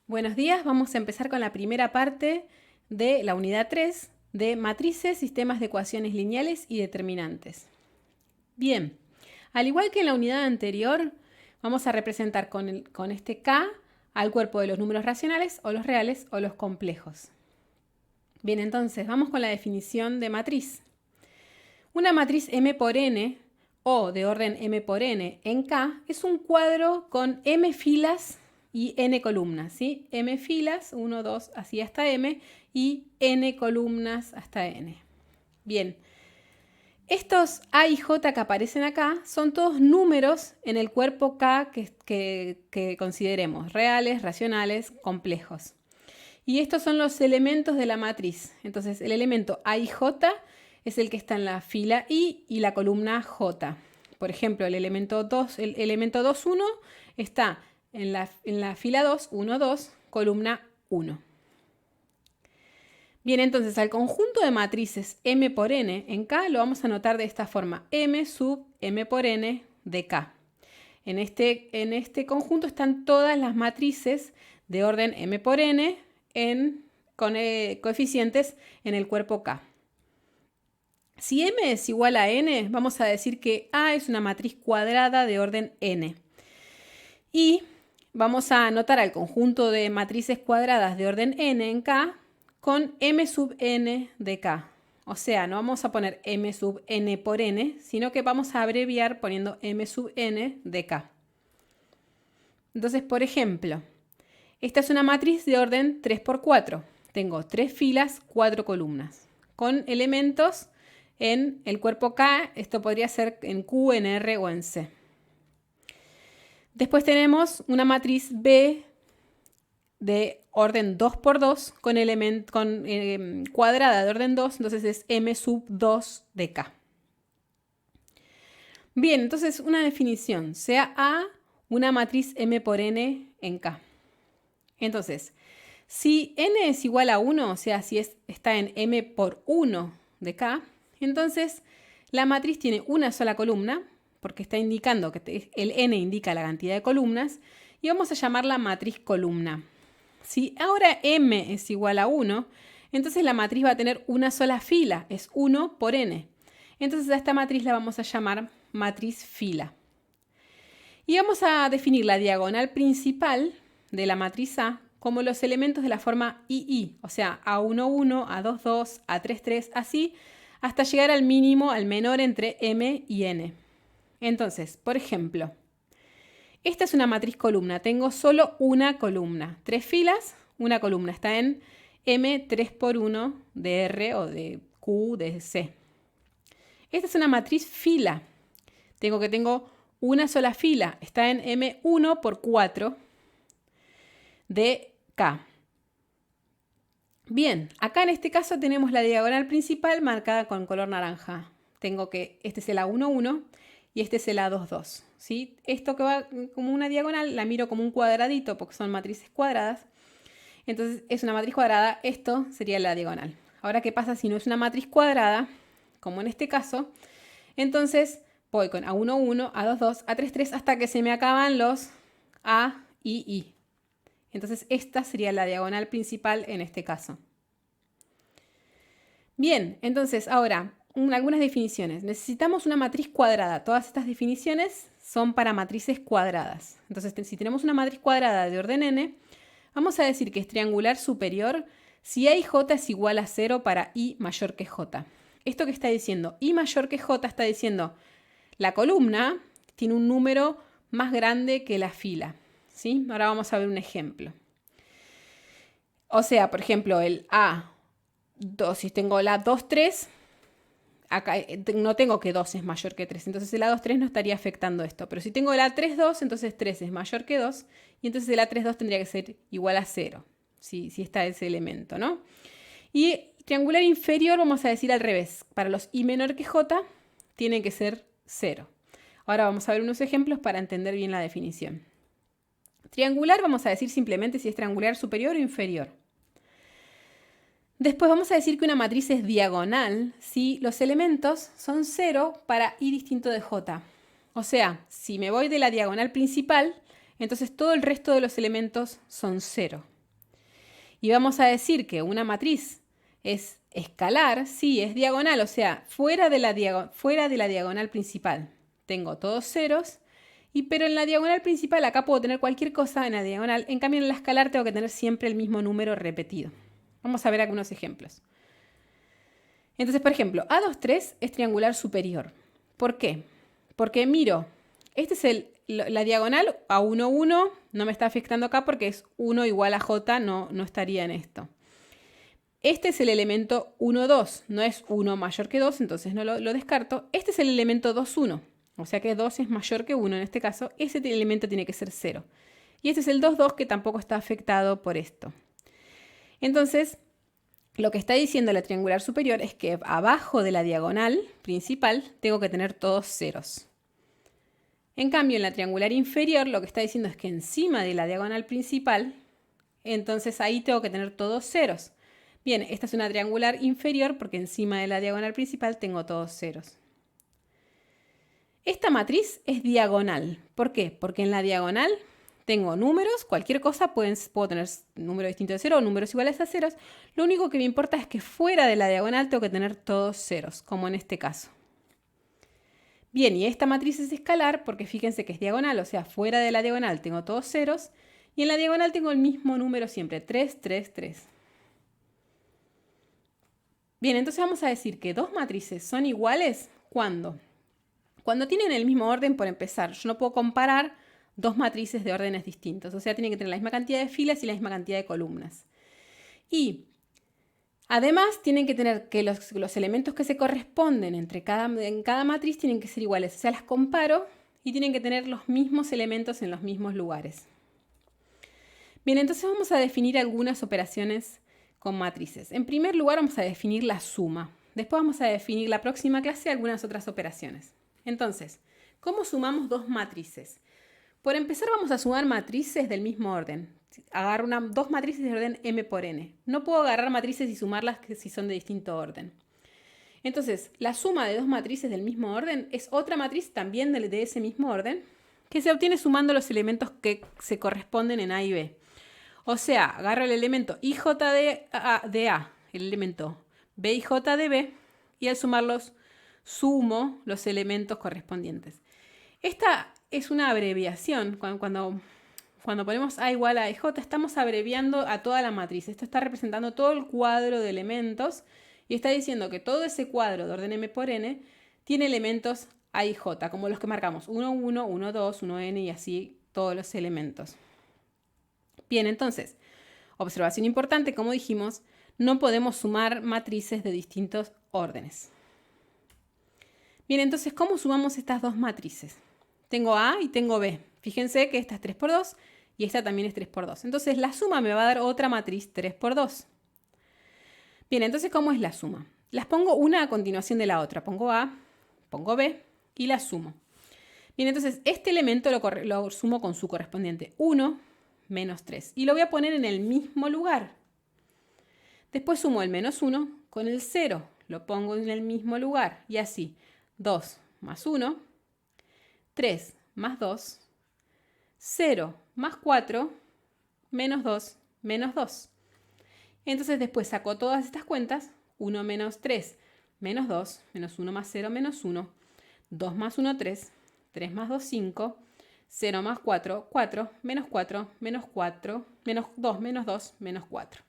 Buenos días, vamos a empezar con la primera parte de la unidad 3 de matrices, sistemas de ecuaciones lineales y determinantes. Bien, al igual que en la unidad anterior, vamos a representar con este K al cuerpo de los números racionales o los reales o los complejos. Bien, entonces vamos con la definición de matriz. Una matriz M por N o de orden M por N en K es un cuadro con M filas y N columnas, ¿sí? M filas, 1, 2, así hasta M, y N columnas hasta N. Bien, estos A y J que aparecen acá son todos números en el cuerpo K que consideremos, reales, racionales, complejos. Y estos son los elementos de la matriz. Entonces, el elemento A y J es el que está en la fila I y la columna J. Por ejemplo, el elemento 2, 1 está en la fila 2, 1, 2, columna 1. Bien, entonces al conjunto de matrices M por N en K lo vamos a anotar de esta forma. M sub M por N de K. En este conjunto están todas las matrices de orden M por N con coeficientes en el cuerpo K. Si M es igual a N, vamos a decir que A es una matriz cuadrada de orden N. Y vamos a anotar al conjunto de matrices cuadradas de orden N en K con M sub N de K. O sea, no vamos a poner M sub N por N, sino que vamos a abreviar poniendo M sub N de K. Entonces, por ejemplo, esta es una matriz de orden 3 por 4. Tengo 3 filas, 4 columnas, con elementos en el cuerpo K. Esto podría ser en Q, en R o en C. Después tenemos una matriz B de orden 2 por 2 con cuadrada de orden 2, entonces es M sub 2 de K. Bien, entonces una definición, sea A una matriz M por N en K. Entonces, si N es igual a 1, o sea, si está en M por 1 de K, entonces la matriz tiene una sola columna, porque está indicando que el N indica la cantidad de columnas, y vamos a llamarla matriz columna. Si ahora M es igual a 1, entonces la matriz va a tener una sola fila, es 1 por N. Entonces a esta matriz la vamos a llamar matriz fila. Y vamos a definir la diagonal principal de la matriz A como los elementos de la forma II, o sea, A11, A22, A33, así, hasta llegar al mínimo, al menor entre M y N. Entonces, por ejemplo, esta es una matriz columna. Tengo solo una columna. 3 filas, una columna. Está en M3 por 1 de R o de Q de C. Esta es una matriz fila. Tengo una sola fila. Está en M1 por 4 de K. Bien, acá en este caso tenemos la diagonal principal marcada con color naranja. Tengo que este es el A11 y este es el A22. ¿Sí? Esto que va como una diagonal la miro como un cuadradito porque son matrices cuadradas. Entonces es una matriz cuadrada, esto sería la diagonal. Ahora, ¿qué pasa si no es una matriz cuadrada? Como en este caso, entonces voy con A11, A22, A33 hasta que se me acaban los A y I. Entonces esta sería la diagonal principal en este caso. Bien, entonces ahora algunas definiciones. Necesitamos una matriz cuadrada. Todas estas definiciones son para matrices cuadradas. Entonces, si tenemos una matriz cuadrada de orden n, vamos a decir que es triangular superior si A y J es igual a 0 para I mayor que J. ¿Esto qué está diciendo? I mayor que J está diciendo la columna tiene un número más grande que la fila. ¿Sí? Ahora vamos a ver un ejemplo. O sea, por ejemplo, el A2, si tengo la 2, 3, acá no tengo que 2 es mayor que 3, entonces el A2, 3 no estaría afectando esto. Pero si tengo el A3, 2, entonces 3 es mayor que 2, y entonces el A3, 2 tendría que ser igual a 0, si está ese elemento, ¿no? Y triangular inferior vamos a decir al revés. Para los I menor que J, tiene que ser 0. Ahora vamos a ver unos ejemplos para entender bien la definición. Triangular vamos a decir simplemente si es triangular superior o inferior. Después vamos a decir que una matriz es diagonal si los elementos son 0 para I distinto de J. O sea, si me voy de la diagonal principal, entonces todo el resto de los elementos son 0. Y vamos a decir que una matriz es escalar, sí, es diagonal, o sea, fuera de la diagonal principal. Tengo todos ceros, pero en la diagonal principal acá puedo tener cualquier cosa en la diagonal. En cambio, en la escalar tengo que tener siempre el mismo número repetido. Vamos a ver algunos ejemplos. Entonces, por ejemplo, A23 es triangular superior. ¿Por qué? Porque miro, este es la diagonal A1, 1, no me está afectando acá porque es 1 igual a J, no estaría en esto. Este es el elemento 1, 2, no es 1 mayor que 2, entonces no lo descarto. Este es el elemento 2, 1, o sea que 2 es mayor que 1 en este caso. Ese elemento tiene que ser 0. Y este es el 2, 2 que tampoco está afectado por esto. Entonces, lo que está diciendo la triangular superior es que abajo de la diagonal principal tengo que tener todos ceros. En cambio, en la triangular inferior lo que está diciendo es que encima de la diagonal principal, entonces ahí tengo que tener todos ceros. Bien, esta es una triangular inferior porque encima de la diagonal principal tengo todos ceros. Esta matriz es diagonal. ¿Por qué? Porque en la diagonal tengo números, cualquier cosa, puedo tener números distintos de 0 o números iguales a ceros. Lo único que me importa es que fuera de la diagonal tengo que tener todos ceros, como en este caso. Bien, y esta matriz es escalar porque fíjense que es diagonal, o sea, fuera de la diagonal tengo todos ceros y en la diagonal tengo el mismo número siempre, 3, 3, 3. Bien, entonces vamos a decir que dos matrices son iguales ¿cuándo? Cuando tienen el mismo orden por empezar. Yo no puedo comparar dos matrices de órdenes distintos, o sea, tienen que tener la misma cantidad de filas y la misma cantidad de columnas. Y además tienen que tener que los elementos que se corresponden en cada matriz tienen que ser iguales, o sea, las comparo y tienen que tener los mismos elementos en los mismos lugares. Bien, entonces vamos a definir algunas operaciones con matrices. En primer lugar vamos a definir la suma. Después vamos a definir la próxima clase algunas otras operaciones. Entonces, ¿cómo sumamos dos matrices? Por empezar vamos a sumar matrices del mismo orden. Agarro dos matrices de orden m por n. No puedo agarrar matrices y sumarlas si son de distinto orden. Entonces, la suma de dos matrices del mismo orden es otra matriz también de ese mismo orden que se obtiene sumando los elementos que se corresponden en A y B. O sea, agarro el elemento IJ de A, el elemento BIJ de B, y al sumarlos sumo los elementos correspondientes. Esta es una abreviación. Cuando ponemos A igual a IJ, estamos abreviando a toda la matriz. Esto está representando todo el cuadro de elementos y está diciendo que todo ese cuadro de orden m por n tiene elementos A y J, como los que marcamos 1, 1, 1, 2, 1, n y así todos los elementos. Bien, entonces, observación importante, como dijimos, no podemos sumar matrices de distintos órdenes. Bien, entonces, ¿cómo sumamos estas dos matrices? Tengo A y tengo B. Fíjense que esta es 3 por 2 y esta también es 3 por 2. Entonces, la suma me va a dar otra matriz 3 por 2. Bien, entonces, ¿cómo es la suma? Las pongo una a continuación de la otra. Pongo A, pongo B y la sumo. Bien, entonces, este elemento lo sumo con su correspondiente 1 menos 3. Y lo voy a poner en el mismo lugar. Después sumo el menos 1 con el 0. Lo pongo en el mismo lugar. Y así, 2 más 1, 3 más 2, 0 más 4, menos 2, menos 2. Entonces después saco todas estas cuentas. 1 menos 3, menos 2, menos 1 más 0, menos 1. 2 más 1, 3. 3 más 2, 5. 0 más 4, 4, menos 4, menos 4, menos 2, menos 2, menos 4.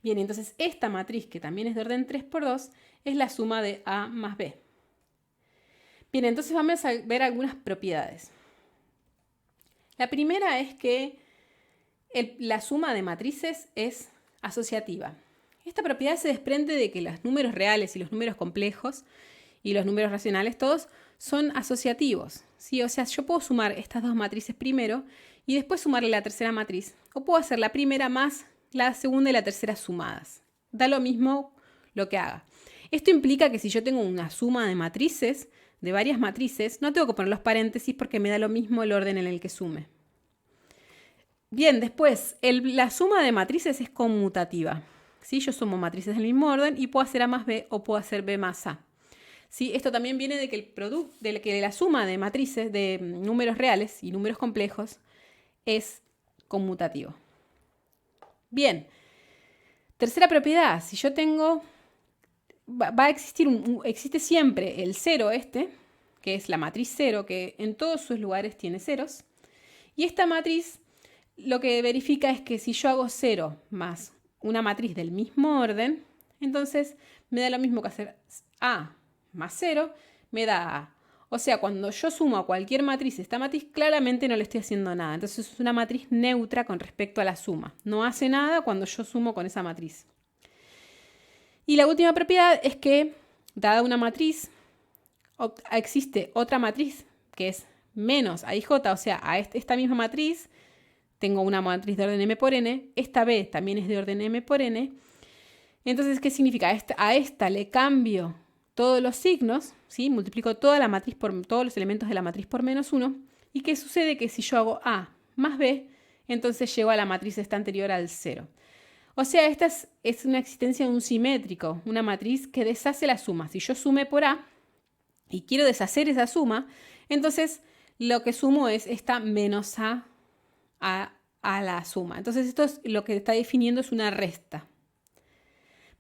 Bien, entonces esta matriz, que también es de orden 3 por 2, es la suma de A más B. Bien, entonces vamos a ver algunas propiedades. La primera es que la suma de matrices es asociativa. Esta propiedad se desprende de que los números reales y los números complejos y los números racionales, todos son asociativos, ¿sí? O sea, yo puedo sumar estas dos matrices primero y después sumarle la tercera matriz. O puedo hacer la primera más la segunda y la tercera sumadas. Da lo mismo lo que haga. Esto implica que si yo tengo una suma de matrices, de varias matrices, no tengo que poner los paréntesis porque me da lo mismo el orden en el que sume. Bien, después, la suma de matrices es conmutativa. ¿Sí? Yo sumo matrices del mismo orden y puedo hacer A más B o puedo hacer B más A. ¿Sí? Esto también viene de que la suma de matrices de números reales y números complejos es conmutativo. Bien, Tercera propiedad, si yo tengo, va a existir, existe siempre el cero que es la matriz 0, que en todos sus lugares tiene ceros. Y esta matriz lo que verifica es que si yo hago 0 más una matriz del mismo orden, entonces me da lo mismo que hacer A más 0, me da A. O sea, cuando yo sumo a cualquier matriz, esta matriz claramente no le estoy haciendo nada. Entonces es una matriz neutra con respecto a la suma. No hace nada cuando yo sumo con esa matriz. Y la última propiedad es que, dada una matriz, existe otra matriz que es menos AIJ, o sea, a esta misma matriz, tengo una matriz de orden m por n, esta B también es de orden m por n. Entonces, ¿qué significa? A esta le cambio todos los signos, ¿sí? Multiplico toda la matriz por todos los elementos de la matriz por menos 1. ¿Y qué sucede? Que si yo hago A más B, entonces llego a la matriz esta anterior al 0. O sea, esta es una existencia de un simétrico, una matriz que deshace la suma. Si yo sumé por A y quiero deshacer esa suma, entonces lo que sumo es esta menos A a la suma. Entonces esto es lo que está definiendo es una resta.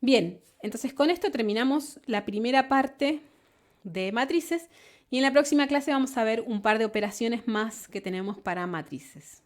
Bien, entonces con esto terminamos la primera parte de matrices y en la próxima clase vamos a ver un par de operaciones más que tenemos para matrices.